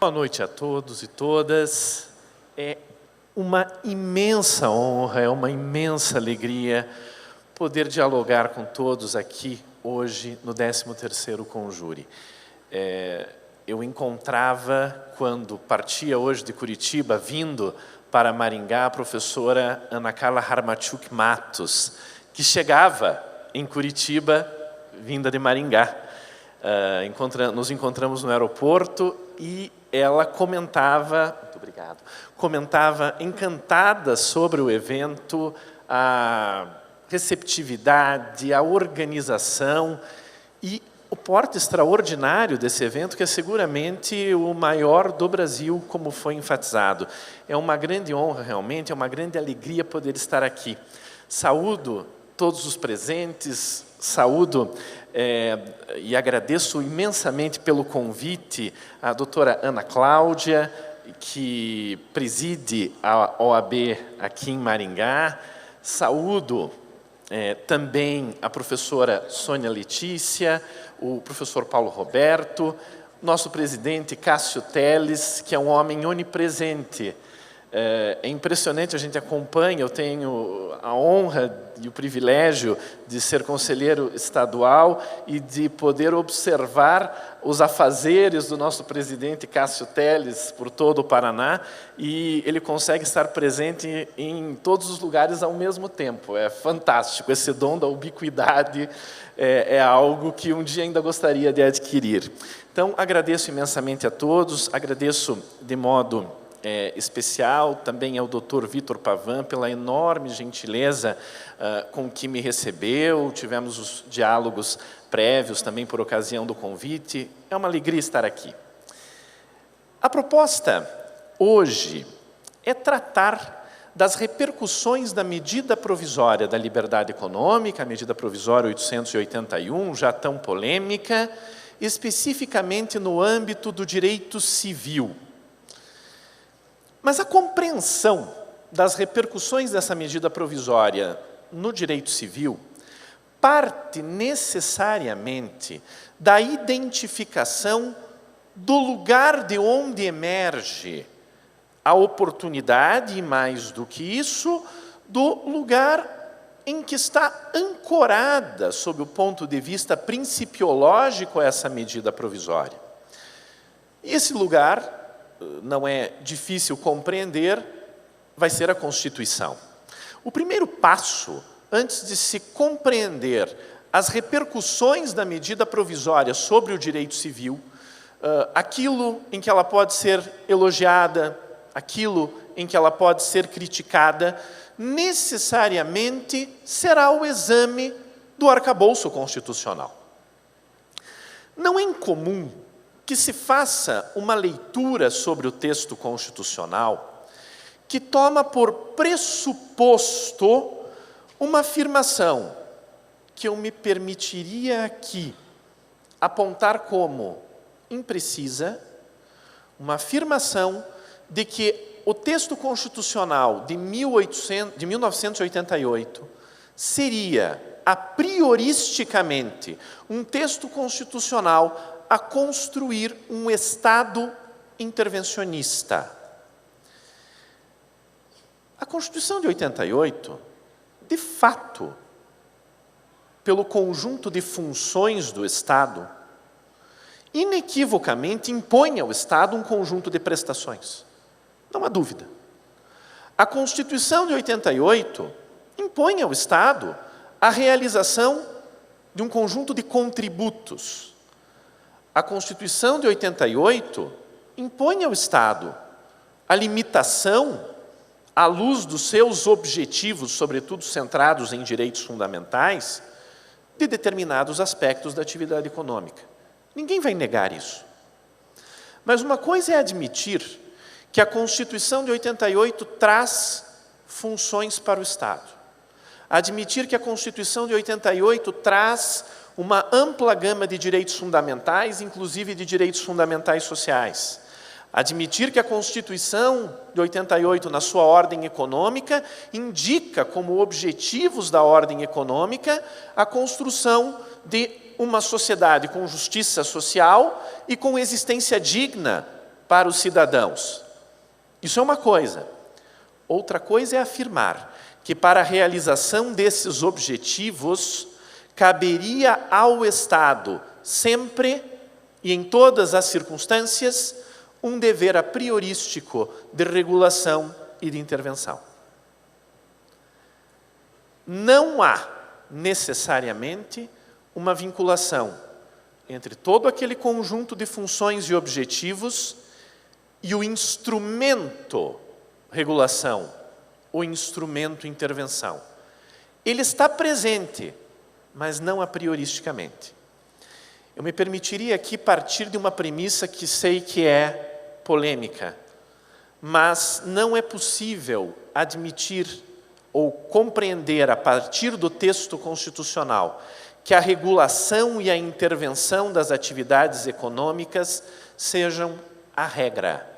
Boa noite a todos e todas. É uma imensa honra, é uma imensa alegria poder dialogar com todos aqui hoje no 13º Conjure. Eu encontrava, quando partia hoje de Curitiba, vindo para Maringá, a professora Ana Carla Harmachuk Matos, que chegava em Curitiba, vinda de Maringá. Nos encontramos no aeroporto e ela comentava, muito obrigado, comentava encantada sobre o evento, a receptividade, a organização e o porte extraordinário desse evento, que é seguramente o maior do Brasil, como foi enfatizado. É uma grande honra, realmente, é uma grande alegria poder estar aqui. Saúdo todos os presentes, saúdo e agradeço imensamente pelo convite à doutora Ana Cláudia, que preside a OAB aqui em Maringá. Saúdo também a professora Sônia Letícia, o professor Paulo Roberto, nosso presidente Cássio Teles, que é um homem onipresente. É impressionante, a gente acompanha, eu tenho a honra e o privilégio de ser conselheiro estadual e de poder observar os afazeres do nosso presidente Cássio Teles por todo o Paraná, e ele consegue estar presente em todos os lugares ao mesmo tempo. É fantástico, esse dom da ubiquidade é algo que um dia ainda gostaria de adquirir. Então, agradeço imensamente a todos, agradeço de modo especial também ao Dr. Vitor Pavan pela enorme gentileza com que me recebeu. Tivemos os diálogos prévios também por ocasião do convite. É uma alegria estar aqui. A proposta hoje é tratar das repercussões da medida provisória da liberdade econômica, a medida provisória 881, já tão polêmica, especificamente no âmbito do direito civil. Mas a compreensão das repercussões dessa medida provisória no direito civil parte necessariamente da identificação do lugar de onde emerge a oportunidade, e mais do que isso, do lugar em que está ancorada, sob o ponto de vista principiológico, essa medida provisória. E esse lugar, não é difícil compreender, vai ser a Constituição. O primeiro passo, antes de se compreender as repercussões da medida provisória sobre o direito civil, aquilo em que ela pode ser elogiada, aquilo em que ela pode ser criticada, necessariamente será o exame do arcabouço constitucional. Não é incomum que se faça uma leitura sobre o texto constitucional que toma por pressuposto uma afirmação que eu me permitiria aqui apontar como imprecisa, uma afirmação de que o texto constitucional de 1988 seria, a prioristicamente, um texto constitucional a construir um Estado intervencionista. A Constituição de 88, de fato, pelo conjunto de funções do Estado, inequivocamente impõe ao Estado um conjunto de prestações. Não há dúvida. A Constituição de 88 impõe ao Estado a realização de um conjunto de contributos. A Constituição de 88 impõe ao Estado a limitação, à luz dos seus objetivos, sobretudo centrados em direitos fundamentais, de determinados aspectos da atividade econômica. Ninguém vai negar isso. Mas uma coisa é admitir que a Constituição de 88 traz funções para o Estado. Admitir que a Constituição de 88 traz uma ampla gama de direitos fundamentais, inclusive de direitos fundamentais sociais. Admitir que a Constituição de 88, na sua ordem econômica, indica como objetivos da ordem econômica a construção de uma sociedade com justiça social e com existência digna para os cidadãos. Isso é uma coisa. Outra coisa é afirmar que para a realização desses objetivos caberia ao Estado, sempre e em todas as circunstâncias, um dever a priorístico de regulação e de intervenção. Não há necessariamente uma vinculação entre todo aquele conjunto de funções e objetivos e o instrumento regulação, o instrumento intervenção. Ele está presente, mas não a prioristicamente. Eu me permitiria aqui partir de uma premissa que sei que é polêmica, mas não é possível admitir ou compreender a partir do texto constitucional que a regulação e a intervenção das atividades econômicas sejam a regra.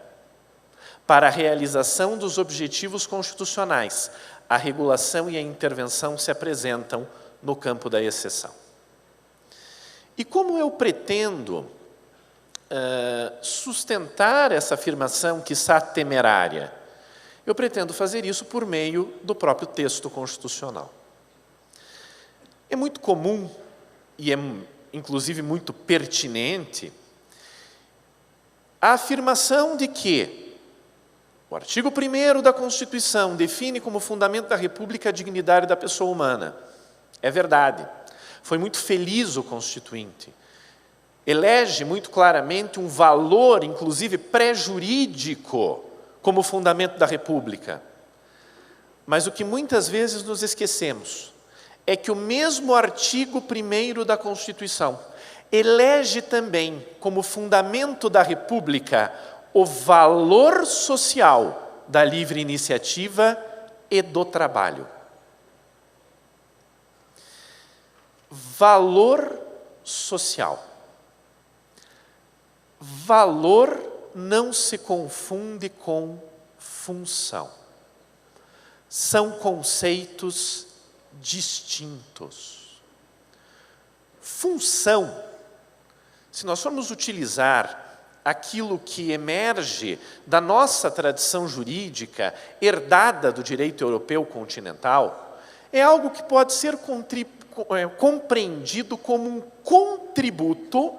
Para a realização dos objetivos constitucionais, a regulação e a intervenção se apresentam no campo da exceção. E como eu pretendo sustentar essa afirmação que está temerária? Eu pretendo fazer isso por meio do próprio texto constitucional. É muito comum, e é inclusive muito pertinente, a afirmação de que o artigo 1º da Constituição define como fundamento da República a dignidade da pessoa humana. É verdade. Foi muito feliz o Constituinte. Elege muito claramente um valor, inclusive pré-jurídico, como fundamento da República. Mas o que muitas vezes nos esquecemos é que o mesmo artigo 1º da Constituição elege também como fundamento da República o valor social da livre iniciativa e do trabalho. Valor social. Valor não se confunde com função. São conceitos distintos. Função, se nós formos utilizar aquilo que emerge da nossa tradição jurídica, herdada do direito europeu continental, é algo que pode ser compreendido como um contributo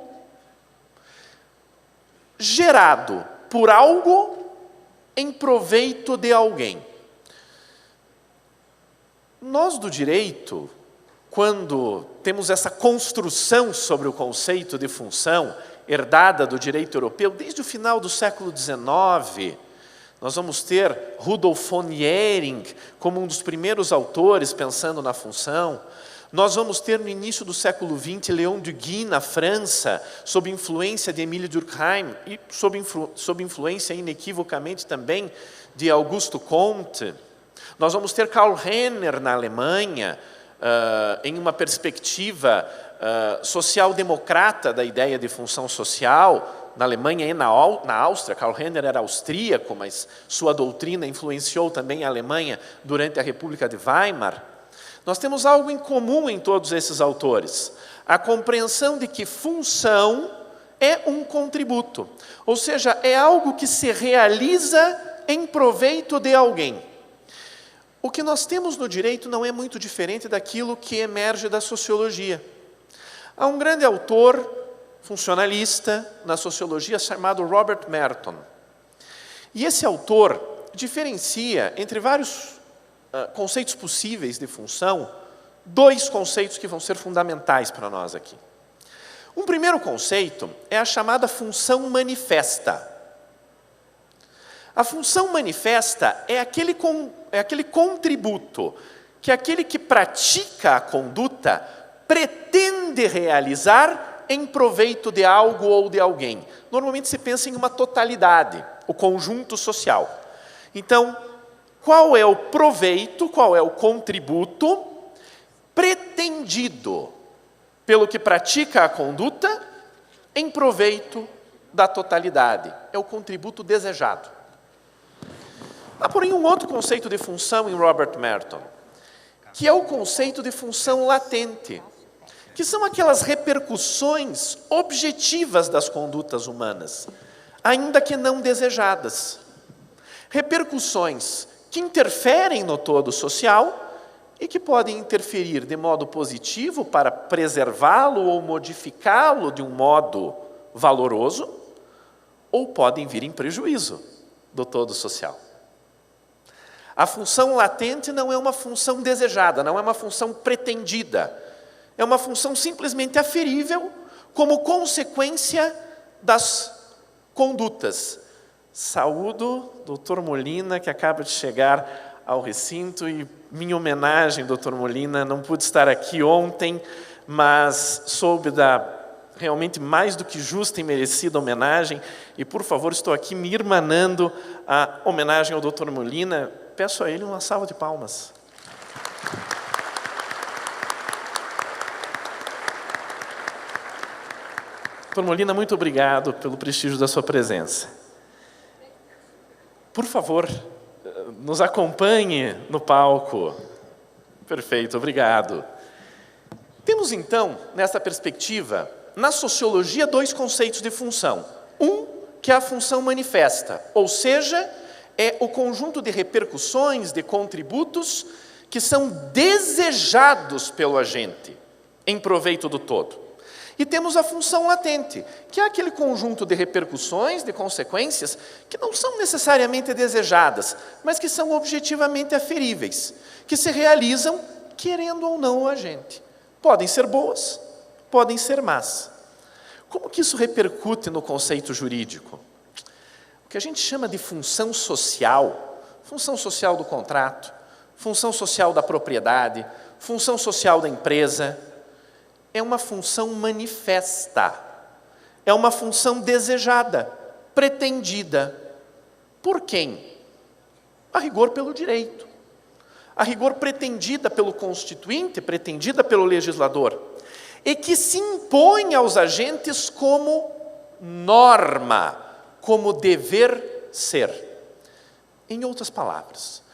gerado por algo em proveito de alguém. Nós do direito, quando temos essa construção sobre o conceito de função, herdada do direito europeu, desde o final do século XIX, nós vamos ter Rudolf von Jhering como um dos primeiros autores pensando na função. Nós vamos ter no início do século XX Léon Duguay na França, sob influência de Émile Durkheim e sob influência inequivocamente também de Auguste Comte. Nós vamos ter Karl Renner na Alemanha, em uma perspectiva social-democrata da ideia de função social, na Alemanha e na Áustria. Karl Renner era austríaco, mas sua doutrina influenciou também a Alemanha durante a República de Weimar. Nós temos algo em comum em todos esses autores, a compreensão de que função é um contributo, ou seja, é algo que se realiza em proveito de alguém. O que nós temos no direito não é muito diferente daquilo que emerge da sociologia. Há um grande autor funcionalista na sociologia chamado Robert Merton. E esse autor diferencia entre vários conceitos possíveis de função, dois conceitos que vão ser fundamentais para nós aqui. Um primeiro conceito é a chamada função manifesta. A função manifesta é aquele contributo que aquele que pratica a conduta pretende realizar em proveito de algo ou de alguém. Normalmente se pensa em uma totalidade, o conjunto social. Então, qual é o proveito, qual é o contributo pretendido pelo que pratica a conduta em proveito da totalidade? É o contributo desejado. Há, porém, um outro conceito de função em Robert Merton, que é o conceito de função latente, que são aquelas repercussões objetivas das condutas humanas, ainda que não desejadas. Repercussões que interferem no todo social e que podem interferir de modo positivo para preservá-lo ou modificá-lo de um modo valoroso, ou podem vir em prejuízo do todo social. A função latente não é uma função desejada, não é uma função pretendida. É uma função simplesmente aferível como consequência das condutas. Saúdo o Dr. Molina, que acaba de chegar ao recinto, e minha homenagem, Dr. Molina, não pude estar aqui ontem, mas soube da realmente mais do que justa e merecida homenagem, e por favor, estou aqui me irmanando a homenagem ao Dr. Molina. Peço a ele uma salva de palmas. Dr. Molina, muito obrigado pelo prestígio da sua presença. Por favor, nos acompanhe no palco. Perfeito, obrigado. Temos então, nessa perspectiva, na sociologia, dois conceitos de função. Um, que é a função manifesta, ou seja, é o conjunto de repercussões, de contributos que são desejados pelo agente em proveito do todo. E temos a função latente, que é aquele conjunto de repercussões, de consequências, que não são necessariamente desejadas, mas que são objetivamente aferíveis, que se realizam querendo ou não o agente. Podem ser boas, podem ser más. Como que isso repercute no conceito jurídico? O que a gente chama de função social do contrato, função social da propriedade, função social da empresa, é uma função manifesta, é uma função desejada, pretendida. Por quem? A rigor pelo direito, a rigor pretendida pelo constituinte, pretendida pelo legislador, e que se impõe aos agentes como norma, como dever ser. Em outras palavras,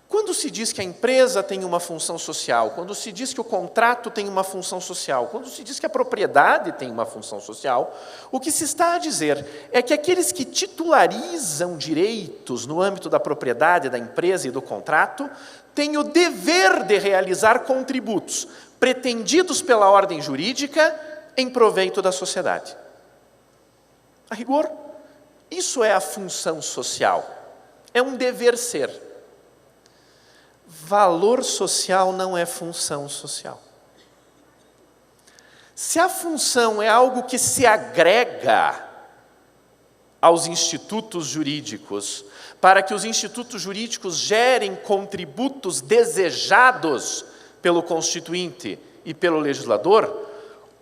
quando se diz que a empresa tem uma função social, quando se diz que o contrato tem uma função social, quando se diz que a propriedade tem uma função social, o que se está a dizer é que aqueles que titularizam direitos no âmbito da propriedade, da empresa e do contrato, têm o dever de realizar contributos pretendidos pela ordem jurídica em proveito da sociedade. A rigor, isso é a função social, é um dever ser. Valor social não é função social. Se a função é algo que se agrega aos institutos jurídicos, para que os institutos jurídicos gerem contributos desejados pelo constituinte e pelo legislador,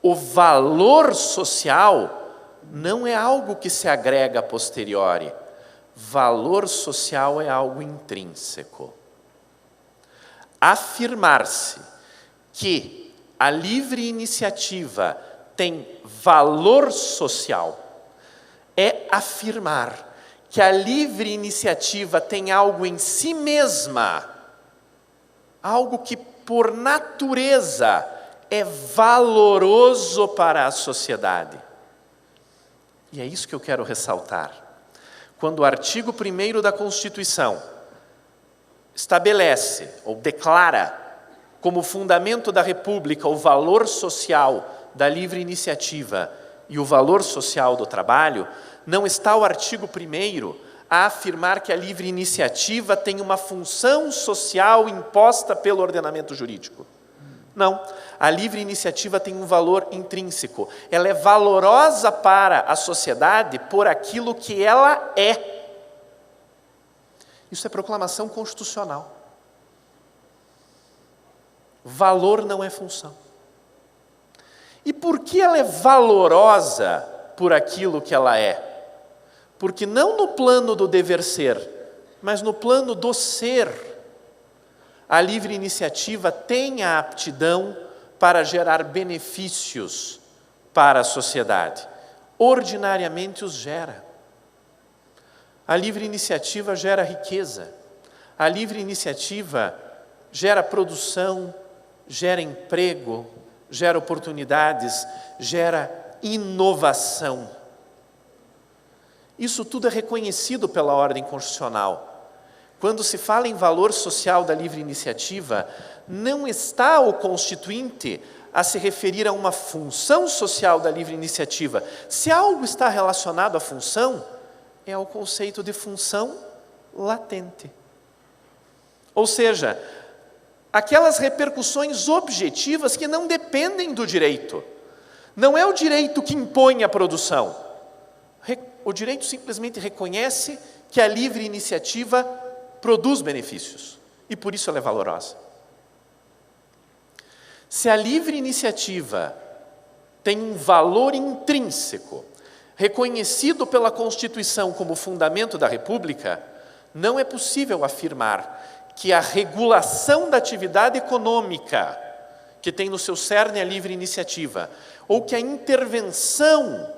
o valor social não é algo que se agrega a posteriori. Valor social é algo intrínseco. Afirmar-se que a livre iniciativa tem valor social é afirmar que a livre iniciativa tem algo em si mesma, algo que por natureza é valoroso para a sociedade. E é isso que eu quero ressaltar. Quando o artigo 1º da Constituição estabelece ou declara como fundamento da República o valor social da livre iniciativa e o valor social do trabalho, não está o artigo 1º a afirmar que a livre iniciativa tem uma função social imposta pelo ordenamento jurídico. Não, a livre iniciativa tem um valor intrínseco. Ela é valorosa para a sociedade por aquilo que ela é. Isso é proclamação constitucional. Valor não é função. E por que ela é valorosa por aquilo que ela é? Porque não no plano do dever ser, mas no plano do ser, a livre iniciativa tem a aptidão para gerar benefícios para a sociedade. Ordinariamente os gera. A livre iniciativa gera riqueza, a livre iniciativa gera produção, gera emprego, gera oportunidades, gera inovação. Isso tudo é reconhecido pela ordem constitucional. Quando se fala em valor social da livre iniciativa, não está o Constituinte a se referir a uma função social da livre iniciativa. Se algo está relacionado à função, é ao conceito de função latente. Ou seja, aquelas repercussões objetivas que não dependem do direito. Não é o direito que impõe a produção. O direito simplesmente reconhece que a livre iniciativa produz benefícios e por isso ela é valorosa. Se a livre iniciativa tem um valor intrínseco, reconhecido pela Constituição como fundamento da República, não é possível afirmar que a regulação da atividade econômica, que tem no seu cerne a livre iniciativa, ou que a intervenção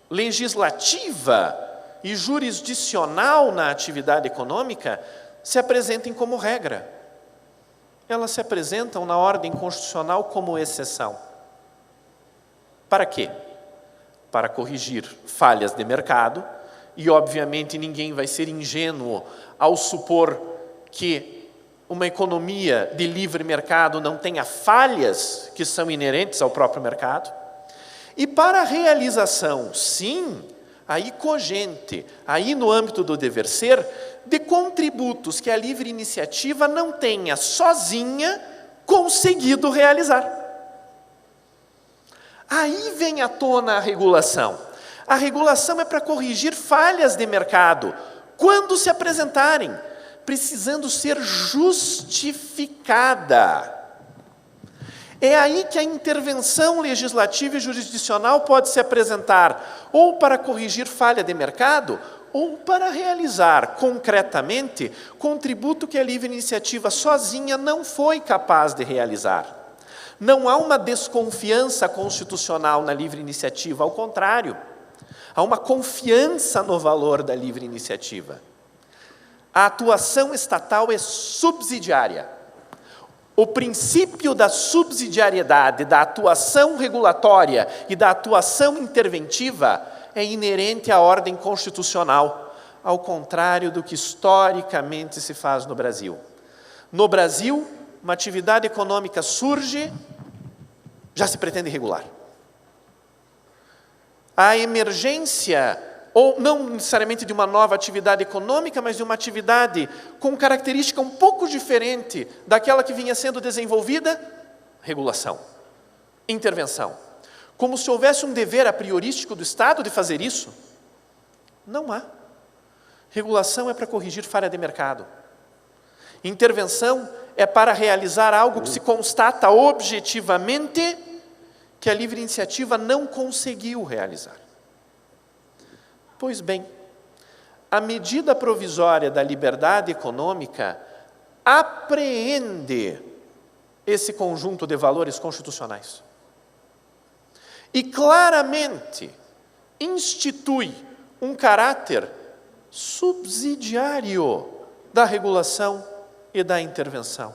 legislativa e jurisdicional na atividade econômica se apresentem como regra. Elas se apresentam na ordem constitucional como exceção. Para quê? Para corrigir falhas de mercado, e obviamente ninguém vai ser ingênuo ao supor que uma economia de livre mercado não tenha falhas que são inerentes ao próprio mercado. E para a realização, sim, aí cogente, aí no âmbito do dever ser, de contributos que a livre iniciativa não tenha sozinha conseguido realizar. Aí vem à tona a regulação. A regulação é para corrigir falhas de mercado, quando se apresentarem, precisando ser justificada. É aí que a intervenção legislativa e jurisdicional pode se apresentar, ou para corrigir falha de mercado, ou para realizar concretamente contributo que a livre iniciativa sozinha não foi capaz de realizar. Não há uma desconfiança constitucional na livre iniciativa, ao contrário, há uma confiança no valor da livre iniciativa. A atuação estatal é subsidiária. O princípio da subsidiariedade, da atuação regulatória e da atuação interventiva é inerente à ordem constitucional, ao contrário do que historicamente se faz no Brasil. No Brasil, uma atividade econômica surge, já se pretende regular. A emergência, ou não necessariamente de uma nova atividade econômica, mas de uma atividade com característica um pouco diferente daquela que vinha sendo desenvolvida, regulação, intervenção. Como se houvesse um dever a priorístico do Estado de fazer isso. Não há. Regulação é para corrigir falha de mercado. Intervenção é para realizar algo que se constata objetivamente que a livre iniciativa não conseguiu realizar. Pois bem, a medida provisória da liberdade econômica apreende esse conjunto de valores constitucionais. E claramente institui um caráter subsidiário da regulação e da intervenção,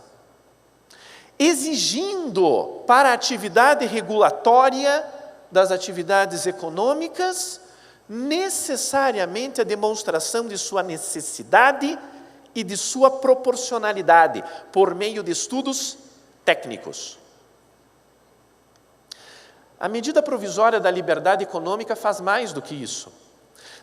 exigindo para a atividade regulatória das atividades econômicas necessariamente a demonstração de sua necessidade e de sua proporcionalidade por meio de estudos técnicos. A medida provisória da liberdade econômica faz mais do que isso.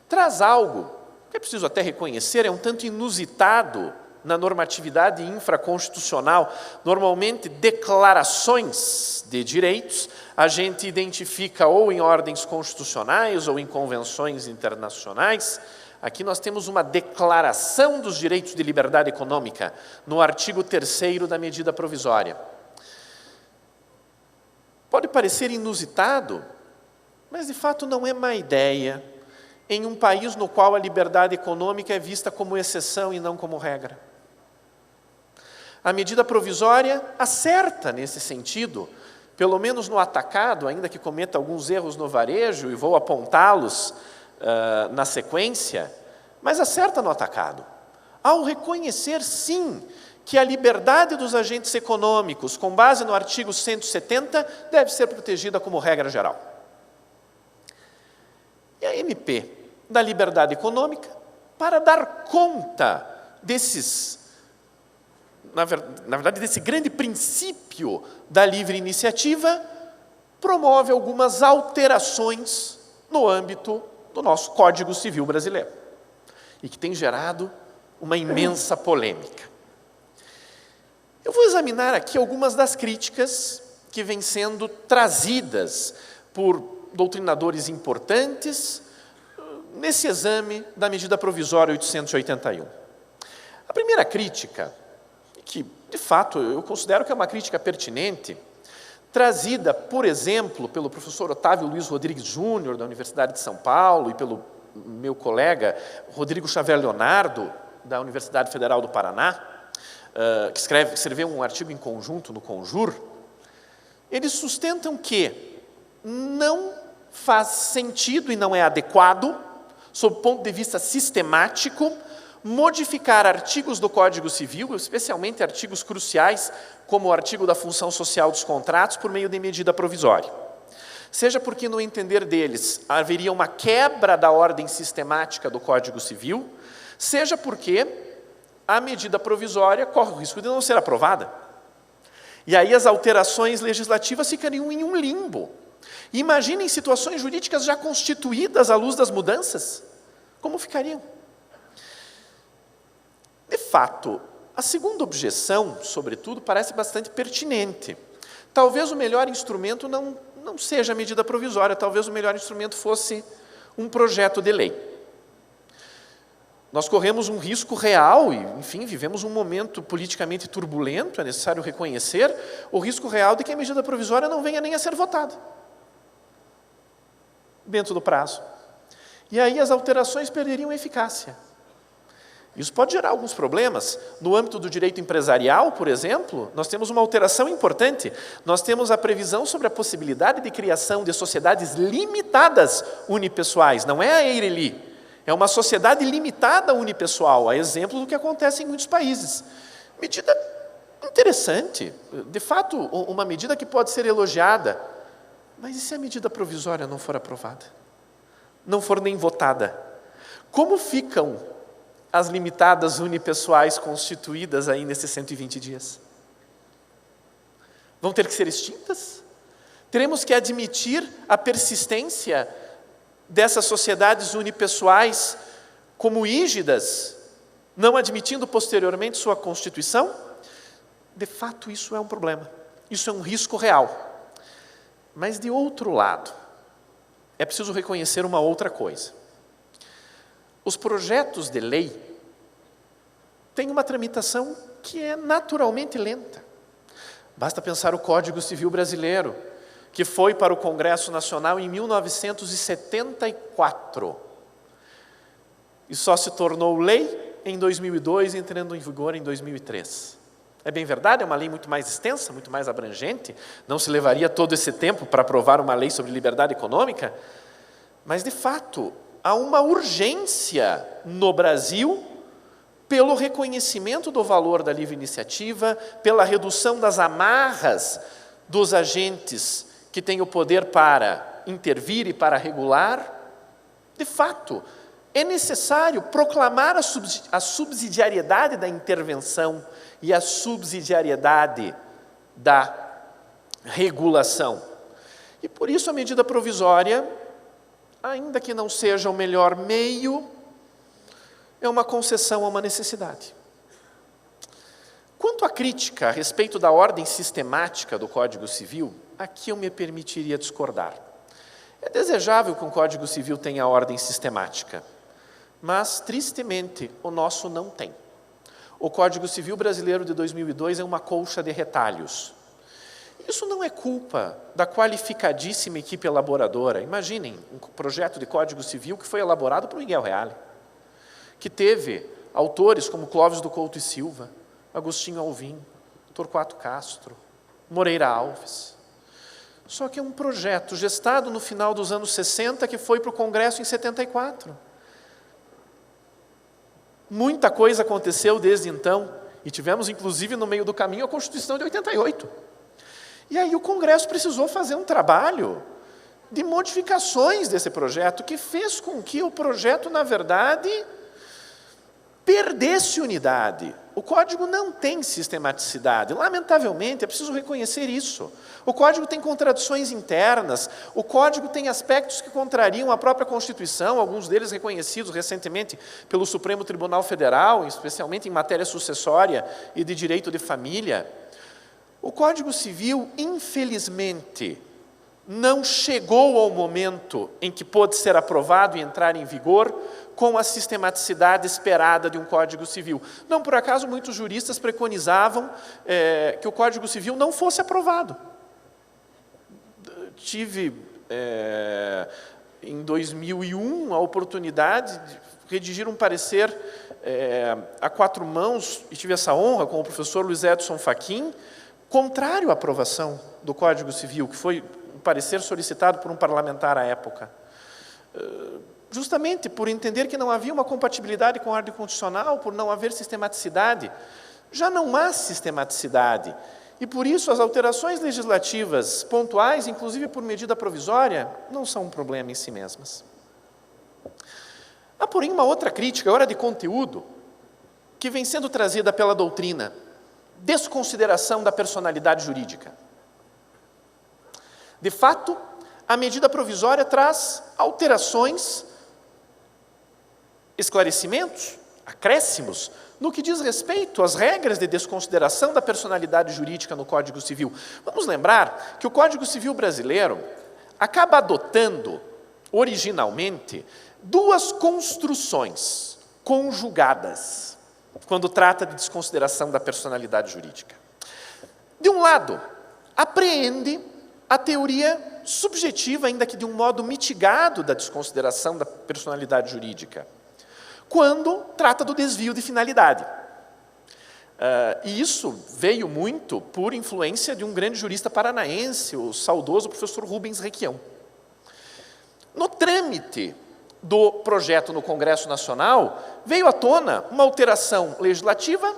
Traz algo que é preciso até reconhecer, é um tanto inusitado na normatividade infraconstitucional. Normalmente, declarações de direitos a gente identifica ou em ordens constitucionais ou em convenções internacionais. Aqui nós temos uma declaração dos direitos de liberdade econômica no artigo 3º da medida provisória. Pode parecer inusitado, mas de fato não é má ideia em um país no qual a liberdade econômica é vista como exceção e não como regra. A medida provisória acerta nesse sentido, pelo menos no atacado, ainda que cometa alguns erros no varejo, e vou apontá-los na sequência, mas acerta no atacado, ao reconhecer, sim, que a liberdade dos agentes econômicos, com base no artigo 170, deve ser protegida como regra geral. E a MP, da liberdade econômica para dar conta desses, na verdade, desse grande princípio da livre iniciativa, promove algumas alterações no âmbito do nosso Código Civil brasileiro e que tem gerado uma imensa polêmica. Eu vou examinar aqui algumas das críticas que vêm sendo trazidas por doutrinadores importantes nesse exame da medida provisória 881. A primeira crítica, que de fato eu considero que é uma crítica pertinente, trazida, por exemplo, pelo professor Otávio Luiz Rodrigues Júnior, da Universidade de São Paulo, e pelo meu colega Rodrigo Xavier Leonardo, da Universidade Federal do Paraná, que escreveu um artigo em conjunto no Conjur, eles sustentam que não faz sentido e não é adequado, sob o ponto de vista sistemático, modificar artigos do Código Civil, especialmente artigos cruciais, como o artigo da função social dos contratos, por meio de medida provisória. Seja porque, no entender deles, haveria uma quebra da ordem sistemática do Código Civil, seja porque a medida provisória corre o risco de não ser aprovada. E aí as alterações legislativas ficariam em um limbo. Imaginem situações jurídicas já constituídas à luz das mudanças. Como ficariam? De fato, a segunda objeção, sobretudo, parece bastante pertinente. Talvez o melhor instrumento não seja a medida provisória, talvez o melhor instrumento fosse um projeto de lei. Nós corremos um risco real e, enfim, vivemos um momento politicamente turbulento, é necessário reconhecer o risco real de que a medida provisória não venha nem a ser votada dentro do prazo. E aí as alterações perderiam eficácia. Isso pode gerar alguns problemas. No âmbito do direito empresarial, por exemplo, nós temos uma alteração importante. Nós temos a previsão sobre a possibilidade de criação de sociedades limitadas unipessoais. Não é a EIRELI, é uma sociedade limitada unipessoal, a exemplo do que acontece em muitos países. Medida interessante, de fato, uma medida que pode ser elogiada. Mas e se a medida provisória não for aprovada? Não for nem votada? Como ficam as limitadas unipessoais constituídas aí nesses 120 dias? Vão ter que ser extintas? Teremos que admitir a persistência dessas sociedades unipessoais como rígidas, não admitindo posteriormente sua constituição? De fato, isso é um problema. Isso é um risco real. Mas, de outro lado, é preciso reconhecer uma outra coisa. Os projetos de lei têm uma tramitação que é naturalmente lenta. Basta pensar o Código Civil brasileiro, que foi para o Congresso Nacional em 1974 e só se tornou lei em 2002, entrando em vigor em 2003. É bem verdade, é uma lei muito mais extensa, muito mais abrangente, não se levaria todo esse tempo para aprovar uma lei sobre liberdade econômica, mas, de fato, há uma urgência no Brasil pelo reconhecimento do valor da livre iniciativa, pela redução das amarras dos agentes que têm o poder para intervir e para regular. De fato, é necessário proclamar a subsidiariedade da intervenção e a subsidiariedade da regulação. E por isso a medida provisória, ainda que não seja o melhor meio, é uma concessão a uma necessidade. Quanto à crítica a respeito da ordem sistemática do Código Civil, aqui eu me permitiria discordar. É desejável que um Código Civil tenha ordem sistemática, mas, tristemente, o nosso não tem. O Código Civil brasileiro de 2002 é uma colcha de retalhos. Isso não é culpa da qualificadíssima equipe elaboradora. Imaginem um projeto de Código Civil que foi elaborado por Miguel Reale, que teve autores como Clóvis do Couto e Silva, Agostinho Alvim, Torquato Castro, Moreira Alves. Só que é um projeto gestado no final dos anos 60 que foi para o Congresso em 74. Muita coisa aconteceu desde então, e tivemos inclusive no meio do caminho a Constituição de 88. E aí o Congresso precisou fazer um trabalho de modificações desse projeto, que fez com que o projeto, na verdade, perdesse unidade. O Código não tem sistematicidade. Lamentavelmente, é preciso reconhecer isso. O Código tem contradições internas, o Código tem aspectos que contrariam a própria Constituição, alguns deles reconhecidos recentemente pelo Supremo Tribunal Federal, especialmente em matéria sucessória e de direito de família. O Código Civil, infelizmente, não chegou ao momento em que pôde ser aprovado e entrar em vigor com a sistematicidade esperada de um Código Civil. Não por acaso, muitos juristas preconizavam que o Código Civil não fosse aprovado. Tive, em 2001, a oportunidade de redigir um parecer a 4 mãos, e tive essa honra com o professor Luiz Edson Fachin, contrário à aprovação do Código Civil, que foi um parecer solicitado por um parlamentar à época. Justamente por entender que não havia uma compatibilidade com a ordem constitucional, por não haver sistematicidade. Já não há sistematicidade. E por isso as alterações legislativas pontuais, inclusive por medida provisória, não são um problema em si mesmas. Há, porém, uma outra crítica, agora de conteúdo, que vem sendo trazida pela doutrina: desconsideração da personalidade jurídica. De fato, a medida provisória traz alterações, esclarecimentos, acréscimos, no que diz respeito às regras de desconsideração da personalidade jurídica no Código Civil. Vamos lembrar que o Código Civil brasileiro acaba adotando, originalmente, 2 construções conjugadas, quando trata de desconsideração da personalidade jurídica. De um lado, apreende a teoria subjetiva, ainda que de um modo mitigado, da desconsideração da personalidade jurídica, quando trata do desvio de finalidade. E isso veio muito por influência de um grande jurista paranaense, o saudoso professor Rubens Requião. No trâmite do projeto no Congresso Nacional, veio à tona uma alteração legislativa,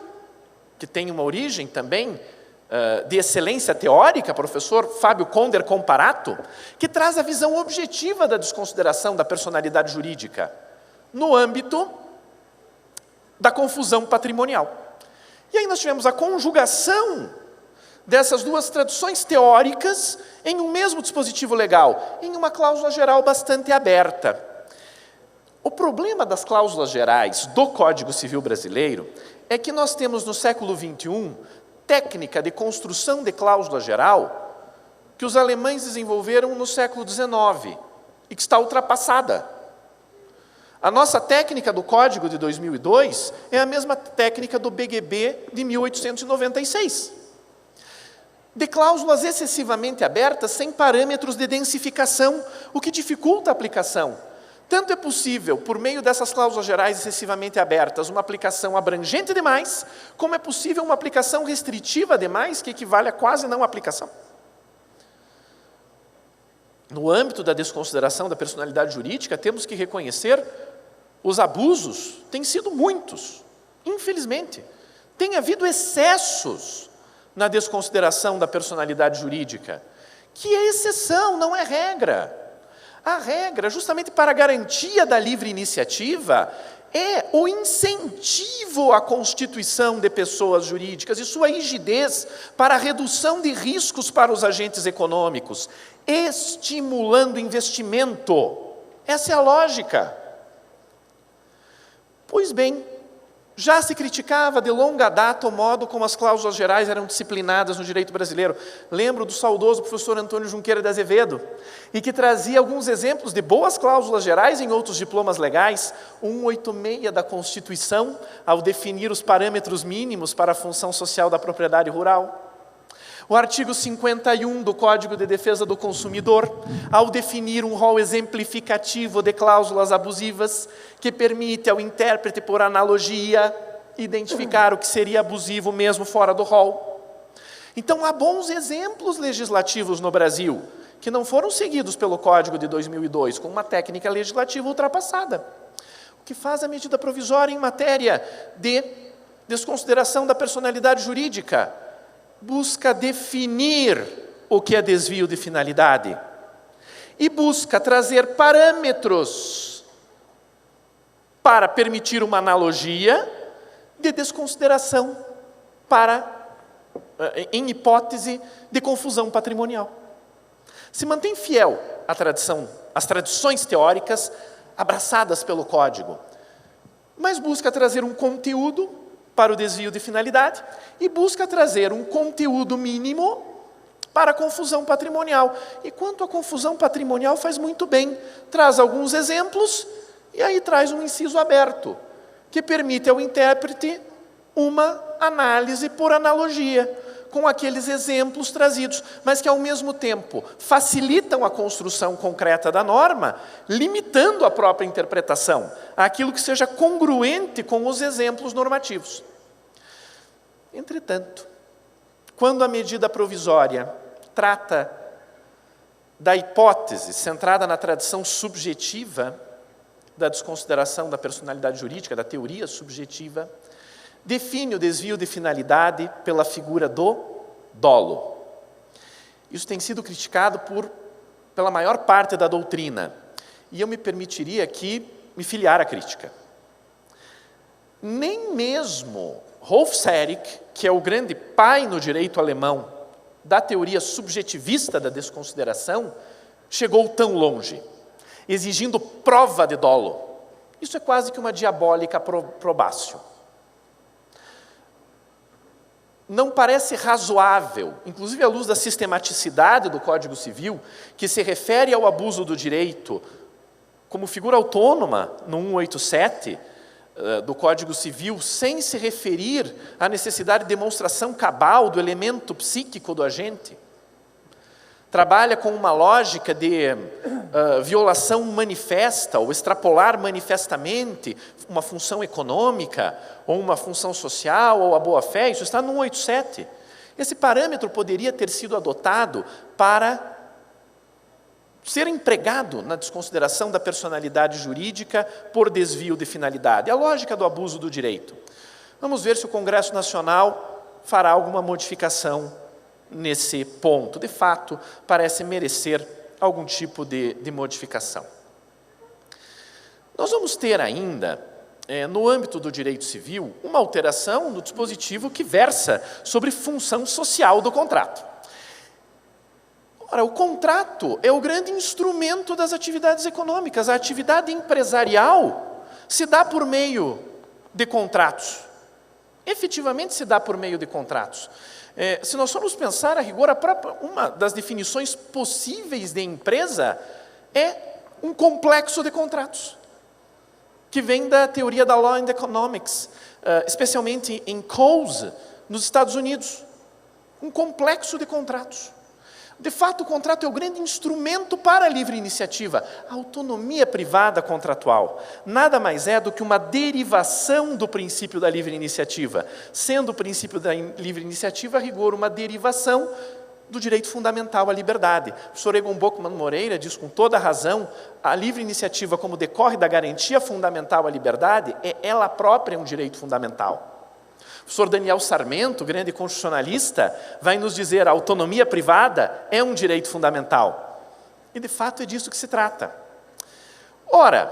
que tem uma origem também de excelência teórica, professor Fábio Conder Comparato, que traz a visão objetiva da desconsideração da personalidade jurídica no âmbito da confusão patrimonial. E aí nós tivemos a conjugação dessas 2 tradições teóricas em um mesmo dispositivo legal, em uma cláusula geral bastante aberta. O problema das cláusulas gerais do Código Civil brasileiro é que nós temos no século XXI técnica de construção de cláusula geral que os alemães desenvolveram no século XIX e que está ultrapassada. A nossa técnica do Código de 2002 é a mesma técnica do BGB de 1896. De cláusulas excessivamente abertas, sem parâmetros de densificação, o que dificulta a aplicação. Tanto é possível, por meio dessas cláusulas gerais excessivamente abertas, uma aplicação abrangente demais, como é possível uma aplicação restritiva demais, que equivale a quase não aplicação. No âmbito da desconsideração da personalidade jurídica, temos que reconhecer os abusos têm sido muitos, infelizmente. Tem havido excessos na desconsideração da personalidade jurídica, que é exceção, não é regra. A regra, justamente para a garantia da livre iniciativa, é o incentivo à constituição de pessoas jurídicas e sua rigidez para a redução de riscos para os agentes econômicos, estimulando investimento. Essa é a lógica. Pois bem, já se criticava de longa data o modo como as cláusulas gerais eram disciplinadas no direito brasileiro. Lembro do saudoso professor Antônio Junqueira de Azevedo, e que trazia alguns exemplos de boas cláusulas gerais em outros diplomas legais. 186 da Constituição, ao definir os parâmetros mínimos para a função social da propriedade rural. O artigo 51 do Código de Defesa do Consumidor, ao definir um rol exemplificativo de cláusulas abusivas, que permite ao intérprete, por analogia, identificar o que seria abusivo mesmo fora do rol. Então, há bons exemplos legislativos no Brasil, que não foram seguidos pelo Código de 2002, com uma técnica legislativa ultrapassada. O que faz a medida provisória em matéria de desconsideração da personalidade jurídica? Busca definir o que é desvio de finalidade. e busca trazer parâmetros para permitir uma analogia de desconsideração em hipótese de confusão patrimonial. Se mantém fiel às tradições teóricas abraçadas pelo Código, mas busca trazer um conteúdo para o desvio de finalidade e busca trazer um conteúdo mínimo para a confusão patrimonial. E quanto à confusão patrimonial, faz muito bem. Traz alguns exemplos e aí traz um inciso aberto, que permite ao intérprete uma análise por analogia com aqueles exemplos trazidos, mas que, ao mesmo tempo, facilitam a construção concreta da norma, limitando a própria interpretação, àquilo que seja congruente com os exemplos normativos. Entretanto, quando a medida provisória trata da hipótese centrada na tradição subjetiva da desconsideração da personalidade jurídica, da teoria subjetiva, define o desvio de finalidade pela figura do dolo. Isso tem sido criticado pela maior parte da doutrina, e eu me permitiria aqui me filiar à crítica. Nem mesmo Rolf Serig, que é o grande pai no direito alemão da teoria subjetivista da desconsideração, chegou tão longe, exigindo prova de dolo. Isso é quase que uma diabólica probatio. Não parece razoável, inclusive à luz da sistematicidade do Código Civil, que se refere ao abuso do direito como figura autônoma no 187 do Código Civil, sem se referir à necessidade de demonstração cabal do elemento psíquico do agente. Trabalha com uma lógica de violação manifesta, ou extrapolar manifestamente uma função econômica, ou uma função social, ou a boa-fé. Isso está no 187. Esse parâmetro poderia ter sido adotado para ser empregado na desconsideração da personalidade jurídica por desvio de finalidade. A lógica do abuso do direito. Vamos ver se o Congresso Nacional fará alguma modificação nesse ponto. De fato, parece merecer algum tipo de modificação. Nós vamos ter ainda, no âmbito do direito civil, uma alteração no dispositivo que versa sobre função social do contrato. Ora, o contrato é o grande instrumento das atividades econômicas. A atividade empresarial se dá por meio de contratos. Efetivamente se dá por meio de contratos. Se nós formos pensar a rigor, uma das definições possíveis de empresa é um complexo de contratos, que vem da teoria da Law and Economics, especialmente em Coase, nos Estados Unidos. Um complexo de contratos. De fato, o contrato é o grande instrumento para a livre iniciativa. A autonomia privada contratual nada mais é do que uma derivação do princípio da livre iniciativa, sendo o princípio da livre iniciativa, a rigor, uma derivação do direito fundamental à liberdade. O professor Egon Bockmann Moreira diz com toda razão, a livre iniciativa, como decorre da garantia fundamental à liberdade, é ela própria um direito fundamental. O professor Daniel Sarmento, grande constitucionalista, vai nos dizer a autonomia privada é um direito fundamental. E, de fato, é disso que se trata. Ora,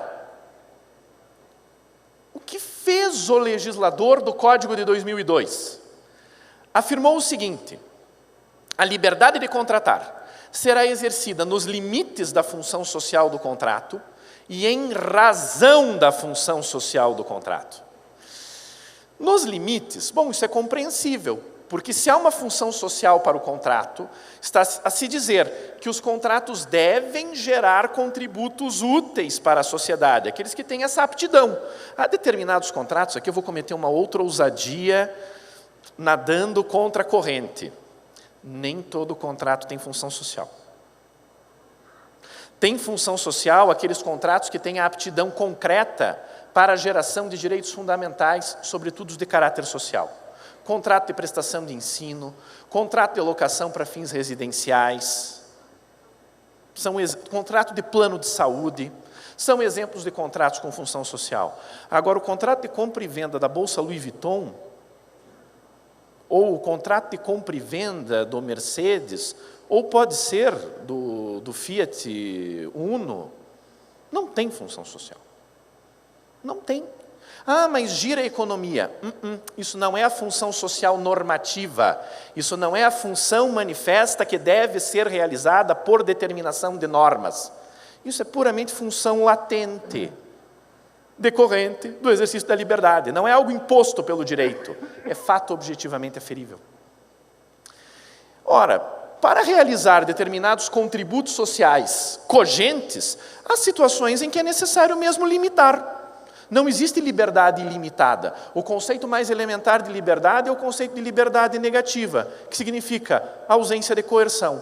o que fez o legislador do Código de 2002? Afirmou o seguinte: a liberdade de contratar será exercida nos limites da função social do contrato e em razão da função social do contrato. Nos limites, bom, isso é compreensível, porque se há uma função social para o contrato, está a se dizer que os contratos devem gerar contributos úteis para a sociedade, aqueles que têm essa aptidão. Há determinados contratos, aqui eu vou cometer uma outra ousadia, nadando contra a corrente. Nem todo contrato tem função social. Tem função social aqueles contratos que têm a aptidão concreta para a geração de direitos fundamentais, sobretudo de caráter social. Contrato de prestação de ensino, contrato de locação para fins residenciais, contrato de plano de saúde, são exemplos de contratos com função social. Agora, o contrato de compra e venda da Bolsa Louis Vuitton, ou o contrato de compra e venda do Mercedes, ou pode ser do Fiat Uno, não tem função social. Não tem. Ah, mas gira a economia. Isso não é a função social normativa. Isso não é a função manifesta que deve ser realizada por determinação de normas. Isso é puramente função latente, decorrente do exercício da liberdade. Não é algo imposto pelo direito. É fato objetivamente aferível. Ora, para realizar determinados contributos sociais cogentes, há situações em que é necessário mesmo limitar. Não existe liberdade ilimitada. O conceito mais elementar de liberdade é o conceito de liberdade negativa, que significa ausência de coerção.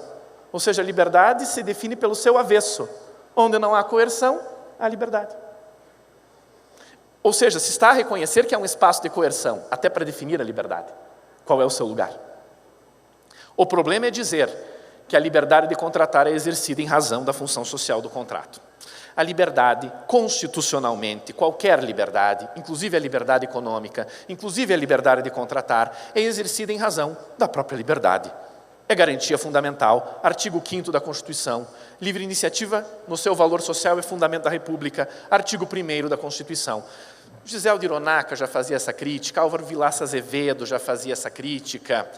Ou seja, a liberdade se define pelo seu avesso. Onde não há coerção, há liberdade. Ou seja, se está a reconhecer que há um espaço de coerção, até para definir a liberdade. Qual é o seu lugar? O problema é dizer que a liberdade de contratar é exercida em razão da função social do contrato. A liberdade, constitucionalmente, qualquer liberdade, inclusive a liberdade econômica, inclusive a liberdade de contratar, é exercida em razão da própria liberdade. É garantia fundamental, artigo 5º da Constituição. Livre iniciativa, no seu valor social, é fundamento da República, artigo 1º da Constituição. Gisel de Hironaca já fazia essa crítica, Álvaro Vilaça Azevedo já fazia essa crítica,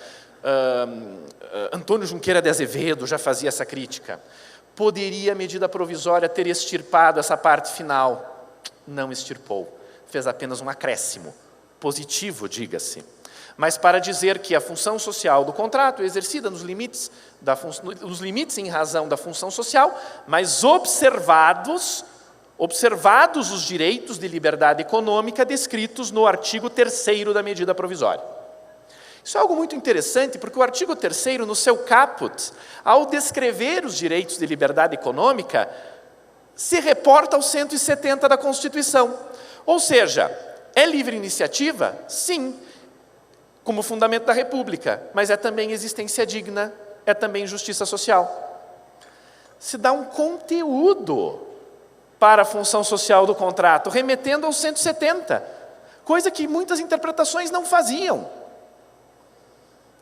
Antônio Junqueira de Azevedo já fazia essa crítica. Poderia a medida provisória ter extirpado essa parte final? Não extirpou. Fez apenas um acréscimo. Positivo, diga-se. Mas para dizer que a função social do contrato é exercida nos limites em razão da função social, mas observados os direitos de liberdade econômica descritos no artigo 3º da medida provisória. Isso é algo muito interessante, porque o artigo 3º, no seu caput, ao descrever os direitos de liberdade econômica, se reporta ao 170 da Constituição. Ou seja, é livre iniciativa? Sim, como fundamento da República, mas é também existência digna, é também justiça social. Se dá um conteúdo para a função social do contrato, remetendo ao 170, coisa que muitas interpretações não faziam.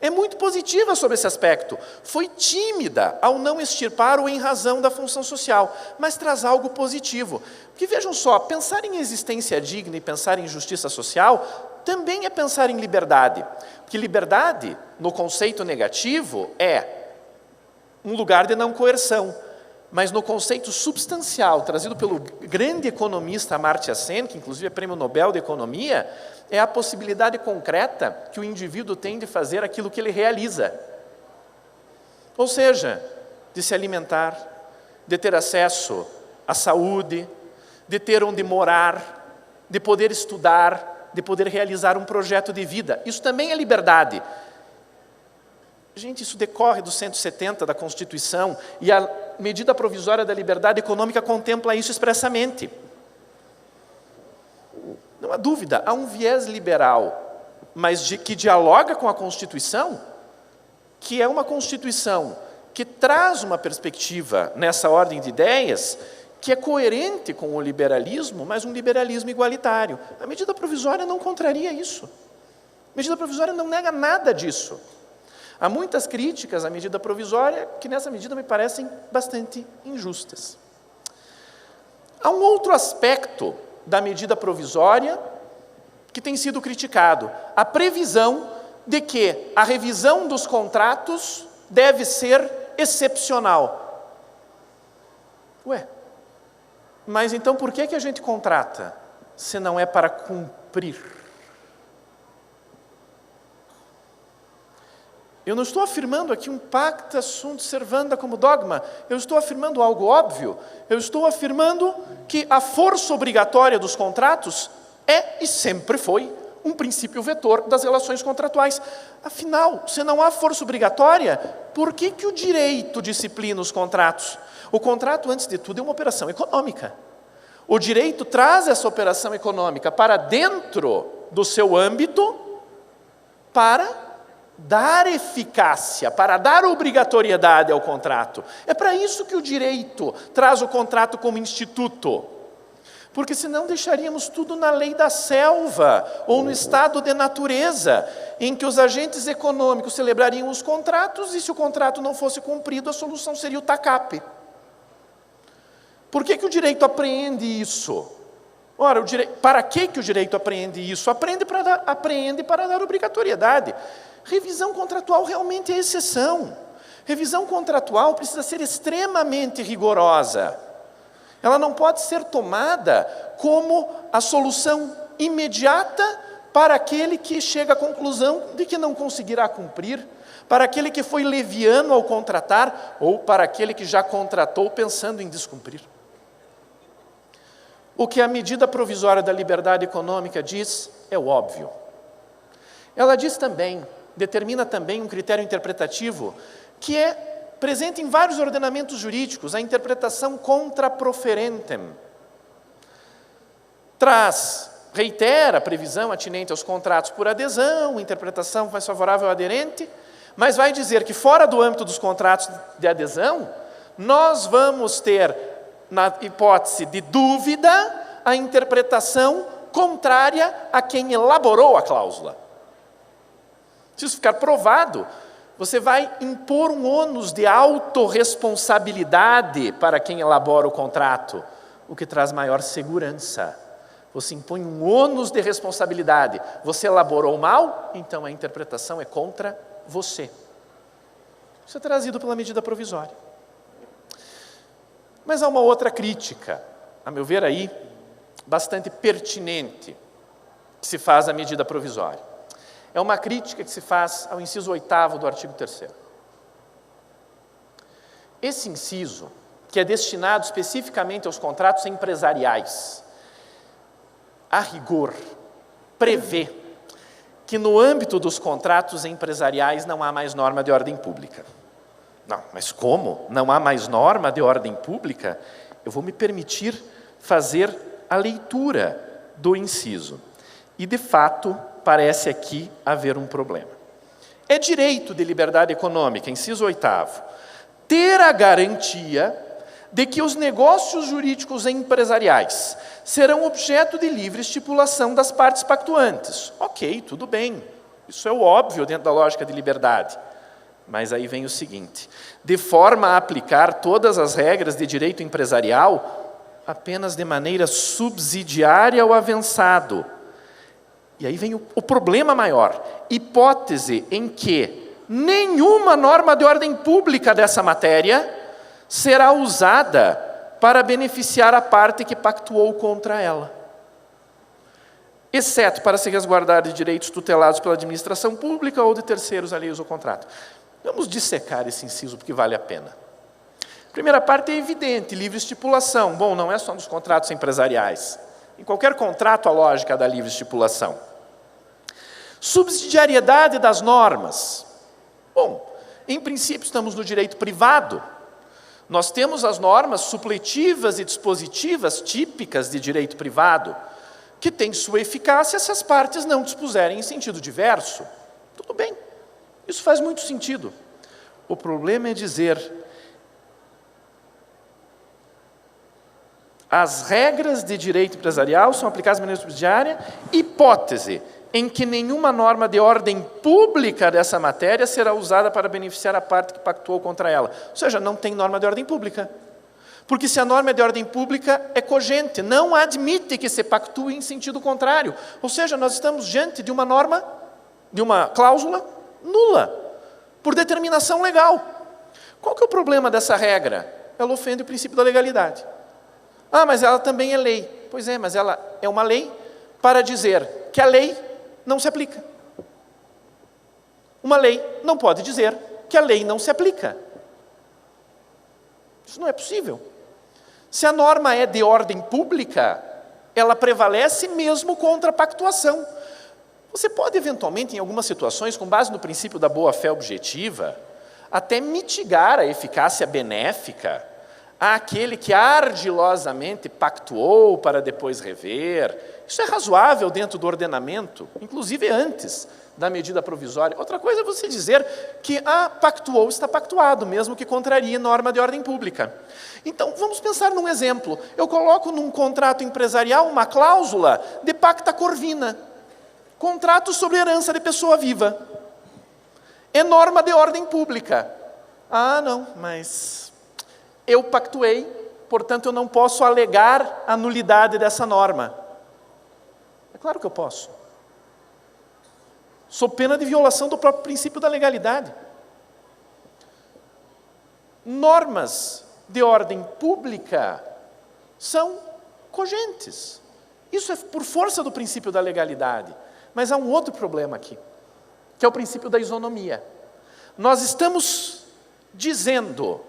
É muito positiva sobre esse aspecto. Foi tímida ao não extirpar o em razão da função social, mas traz algo positivo. Porque vejam só, pensar em existência digna e pensar em justiça social também é pensar em liberdade. Porque liberdade, no conceito negativo, é um lugar de não coerção. Mas no conceito substancial, trazido pelo grande economista Amartya Sen, que inclusive é prêmio Nobel de Economia, é a possibilidade concreta que o indivíduo tem de fazer aquilo que ele realiza. Ou seja, de se alimentar, de ter acesso à saúde, de ter onde morar, de poder estudar, de poder realizar um projeto de vida. Isso também é liberdade. Gente, isso decorre do 170 da Constituição e a medida provisória da liberdade econômica contempla isso expressamente. Não há dúvida, há um viés liberal, mas que dialoga com a Constituição, que é uma Constituição que traz uma perspectiva nessa ordem de ideias que é coerente com o liberalismo, mas um liberalismo igualitário. A medida provisória não contraria isso. A medida provisória não nega nada disso. Há muitas críticas à medida provisória que nessa medida me parecem bastante injustas. Há um outro aspecto da medida provisória que tem sido criticado, a previsão de que a revisão dos contratos deve ser excepcional. Ué, mas então por que a gente contrata se não é para cumprir? Eu não estou afirmando aqui um pacta sunt servanda como dogma, eu estou afirmando algo óbvio, eu estou afirmando que a força obrigatória dos contratos é e sempre foi um princípio vetor das relações contratuais. Afinal, se não há força obrigatória, por que o direito disciplina os contratos? O contrato, antes de tudo, é uma operação econômica. O direito traz essa operação econômica para dentro do seu âmbito para dar eficácia, para dar obrigatoriedade ao contrato. É para isso que o direito traz o contrato como instituto. Porque senão deixaríamos tudo na lei da selva ou no estado de natureza, em que os agentes econômicos celebrariam os contratos e se o contrato não fosse cumprido, a solução seria o TACAP. Por que o direito apreende isso? Ora, para que o direito apreende isso? Apreende para dar obrigatoriedade. Revisão contratual realmente é exceção. Revisão contratual precisa ser extremamente rigorosa. Ela não pode ser tomada como a solução imediata para aquele que chega à conclusão de que não conseguirá cumprir, para aquele que foi leviano ao contratar ou para aquele que já contratou pensando em descumprir. O que a medida provisória da liberdade econômica diz é o óbvio. Ela diz também, determina também um critério interpretativo que é presente em vários ordenamentos jurídicos, a interpretação contra proferentem. Reitera a previsão atinente aos contratos por adesão, interpretação mais favorável ao aderente, mas vai dizer que fora do âmbito dos contratos de adesão, nós vamos ter, na hipótese de dúvida, a interpretação contrária a quem elaborou a cláusula. Se isso ficar provado, você vai impor um ônus de autorresponsabilidade para quem elabora o contrato, o que traz maior segurança. Você impõe um ônus de responsabilidade. Você elaborou mal, então a interpretação é contra você. Isso é trazido pela medida provisória. Mas há uma outra crítica, a meu ver aí, bastante pertinente, que se faz à medida provisória. É uma crítica que se faz ao inciso 8º do artigo 3º. Esse inciso, que é destinado especificamente aos contratos empresariais, a rigor, prevê que no âmbito dos contratos empresariais não há mais norma de ordem pública. Não, mas como? Não há mais norma de ordem pública? Eu vou me permitir fazer a leitura do inciso. E, de fato, parece aqui haver um problema. É direito de liberdade econômica, inciso 8º, ter a garantia de que os negócios jurídicos empresariais serão objeto de livre estipulação das partes pactuantes. Ok, tudo bem. Isso é o óbvio dentro da lógica de liberdade. Mas aí vem o seguinte: de forma a aplicar todas as regras de direito empresarial apenas de maneira subsidiária ao avançado. E aí vem o problema maior, hipótese em que nenhuma norma de ordem pública dessa matéria será usada para beneficiar a parte que pactuou contra ela, exceto para se resguardar de direitos tutelados pela administração pública ou de terceiros alheios ao contrato. Vamos dissecar esse inciso porque vale a pena. A primeira parte é evidente, livre estipulação. Bom, não é só nos contratos empresariais. Em qualquer contrato a lógica da livre estipulação. Subsidiariedade das normas. Bom, em princípio estamos no direito privado. Nós temos as normas supletivas e dispositivas típicas de direito privado, que têm sua eficácia se as partes não dispuserem em sentido diverso. Tudo bem, isso faz muito sentido. O problema é dizer: as regras de direito empresarial são aplicadas de maneira subsidiária, hipótese em que nenhuma norma de ordem pública dessa matéria será usada para beneficiar a parte que pactuou contra ela. Ou seja, não tem norma de ordem pública. Porque se a norma é de ordem pública, é cogente, não admite que se pactue em sentido contrário. Ou seja, nós estamos diante de uma norma, de uma cláusula nula, por determinação legal. Qual que é o problema dessa regra? Ela ofende o princípio da legalidade. Ah, mas ela também é lei. Pois é, mas ela é uma lei para dizer que a lei não se aplica. Uma lei não pode dizer que a lei não se aplica. Isso não é possível. Se a norma é de ordem pública, ela prevalece mesmo contra a pactuação. Você pode, eventualmente, em algumas situações, com base no princípio da boa-fé objetiva, até mitigar a eficácia benéfica àquele que ardilosamente pactuou para depois rever. Isso é razoável dentro do ordenamento, inclusive antes da medida provisória. Outra coisa é você dizer que pactuou, está pactuado, mesmo que contrarie norma de ordem pública. Então, vamos pensar num exemplo. Eu coloco num contrato empresarial uma cláusula de pacta corvina, contrato sobre herança de pessoa viva. É norma de ordem pública. Não, mas eu pactuei, portanto eu não posso alegar a nulidade dessa norma. É claro que eu posso. Sob pena de violação do próprio princípio da legalidade. Normas de ordem pública são cogentes. Isso é por força do princípio da legalidade. Mas há um outro problema aqui, que é o princípio da isonomia. Nós estamos dizendo,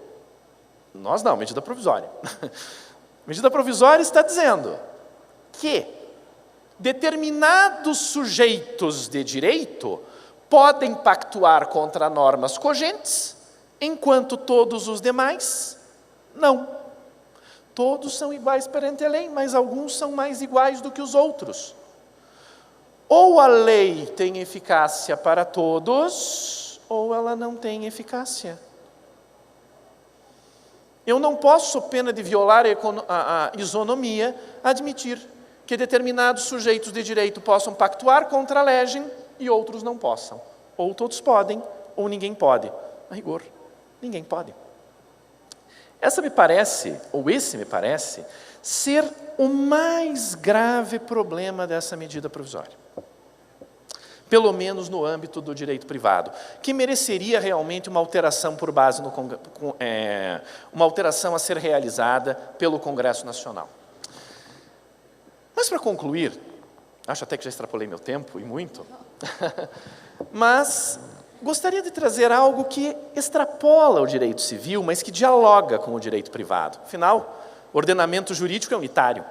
nós não, medida provisória. Medida provisória está dizendo que determinados sujeitos de direito podem pactuar contra normas cogentes, enquanto todos os demais não. Todos são iguais perante a lei, mas alguns são mais iguais do que os outros. Ou a lei tem eficácia para todos, ou ela não tem eficácia. Eu não posso, sob pena de violar a isonomia, admitir que determinados sujeitos de direito possam pactuar contra a legem e outros não possam. Ou todos podem, ou ninguém pode. A rigor, ninguém pode. Esse me parece, ser o mais grave problema dessa medida provisória. Pelo menos no âmbito do direito privado, que mereceria realmente uma alteração por base uma alteração a ser realizada pelo Congresso Nacional. Mas para concluir, acho até que já extrapolei meu tempo, e muito, mas gostaria de trazer algo que extrapola o direito civil, mas que dialoga com o direito privado. Afinal, o ordenamento jurídico é unitário.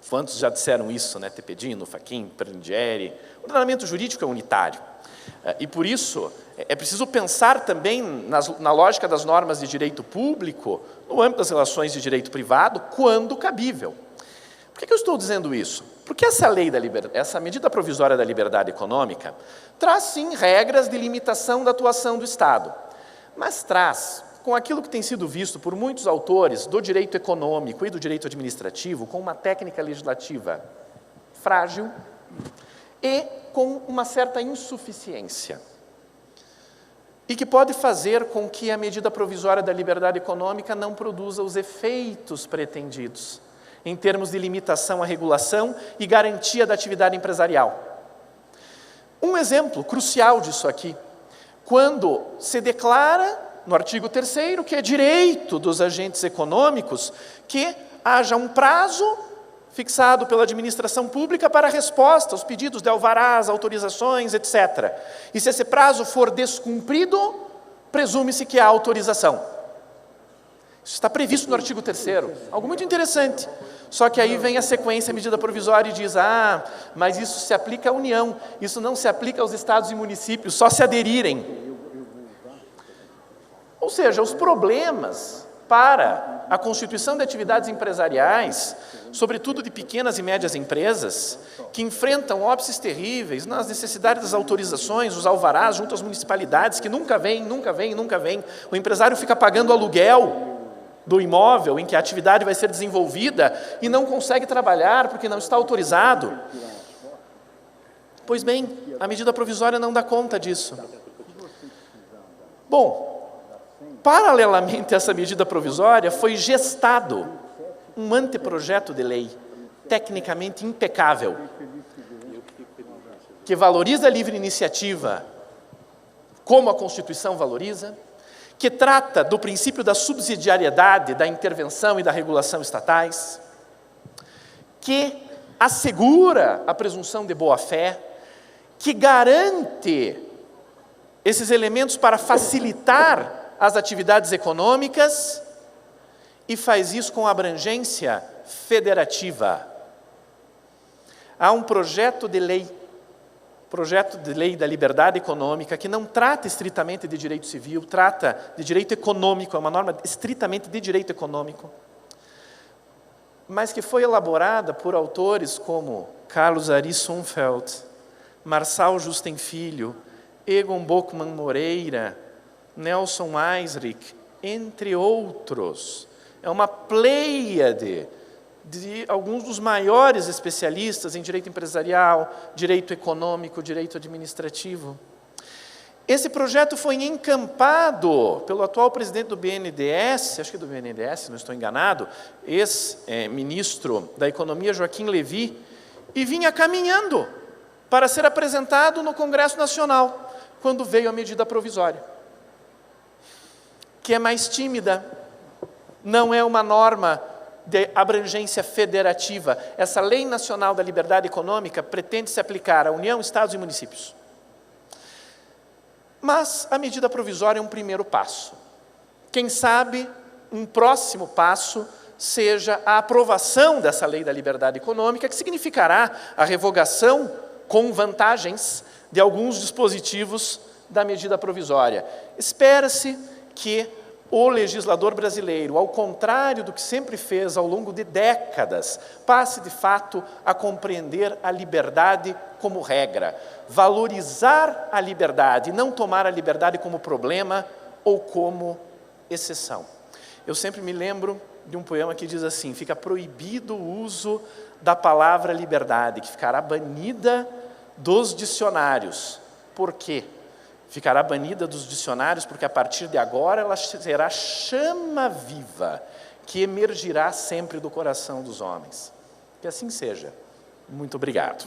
Quantos já disseram isso, né? Tepedino, Fachin, Prandieri. O ordenamento jurídico é unitário. E por isso, é preciso pensar também na lógica das normas de direito público, no âmbito das relações de direito privado, quando cabível. Por que eu estou dizendo isso? Porque essa medida provisória da liberdade econômica traz, sim, regras de limitação da atuação do Estado, mas traz, com aquilo que tem sido visto por muitos autores do direito econômico e do direito administrativo, com uma técnica legislativa frágil e com uma certa insuficiência, e que pode fazer com que a medida provisória da liberdade econômica não produza os efeitos pretendidos, em termos de limitação à regulação e garantia da atividade empresarial. Um exemplo crucial disso aqui, quando se declara, no artigo 3º, que é direito dos agentes econômicos que haja um prazo fixado pela administração pública para resposta aos pedidos de alvarás, autorizações, etc. E se esse prazo for descumprido, presume-se que há autorização. Isso está previsto no artigo 3º, algo muito interessante. Só que aí vem a sequência, a medida provisória, e diz, mas isso se aplica à União, isso não se aplica aos estados e municípios, só se aderirem. Ou seja, os problemas para a constituição de atividades empresariais, sobretudo de pequenas e médias empresas, que enfrentam óbices terríveis nas necessidades das autorizações, os alvarás junto às municipalidades, que nunca vem. O empresário fica pagando aluguel do imóvel em que a atividade vai ser desenvolvida e não consegue trabalhar porque não está autorizado. Pois bem, a medida provisória não dá conta disso. Bom, paralelamente a essa medida provisória, foi gestado um anteprojeto de lei, tecnicamente impecável, que valoriza a livre iniciativa, como a Constituição valoriza, que trata do princípio da subsidiariedade, da intervenção e da regulação estatais, que assegura a presunção de boa-fé, que garante esses elementos para facilitar as atividades econômicas e faz isso com abrangência federativa. Há um projeto de lei projeto de lei da liberdade econômica, que não trata estritamente de direito civil, trata de direito econômico, é uma norma estritamente de direito econômico, mas que foi elaborada por autores como Carlos Ari Sundfeld, Marçal Justen Filho, Egon Bockmann Moreira, Nelson Eisrich, entre outros. É uma pleiade de alguns dos maiores especialistas em direito empresarial, direito econômico, direito administrativo. Esse projeto foi encampado pelo atual presidente do BNDES, acho que do BNDES, não estou enganado, ex-ministro da Economia, Joaquim Levy, e vinha caminhando para ser apresentado no Congresso Nacional, quando veio a medida provisória, que é mais tímida, não é uma norma de abrangência federativa. Essa Lei Nacional da Liberdade Econômica pretende se aplicar à União, Estados e municípios. Mas a medida provisória é um primeiro passo. Quem sabe um próximo passo seja a aprovação dessa Lei da Liberdade Econômica, que significará a revogação com vantagens de alguns dispositivos da medida provisória. Espera-se que o legislador brasileiro, ao contrário do que sempre fez ao longo de décadas, passe de fato a compreender a liberdade como regra, valorizar a liberdade, não tomar a liberdade como problema ou como exceção. Eu sempre me lembro de um poema que diz assim: fica proibido o uso da palavra liberdade, que ficará banida dos dicionários. Por quê? Ficará banida dos dicionários porque a partir de agora ela será chama viva, que emergirá sempre do coração dos homens. Que assim seja. Muito obrigado.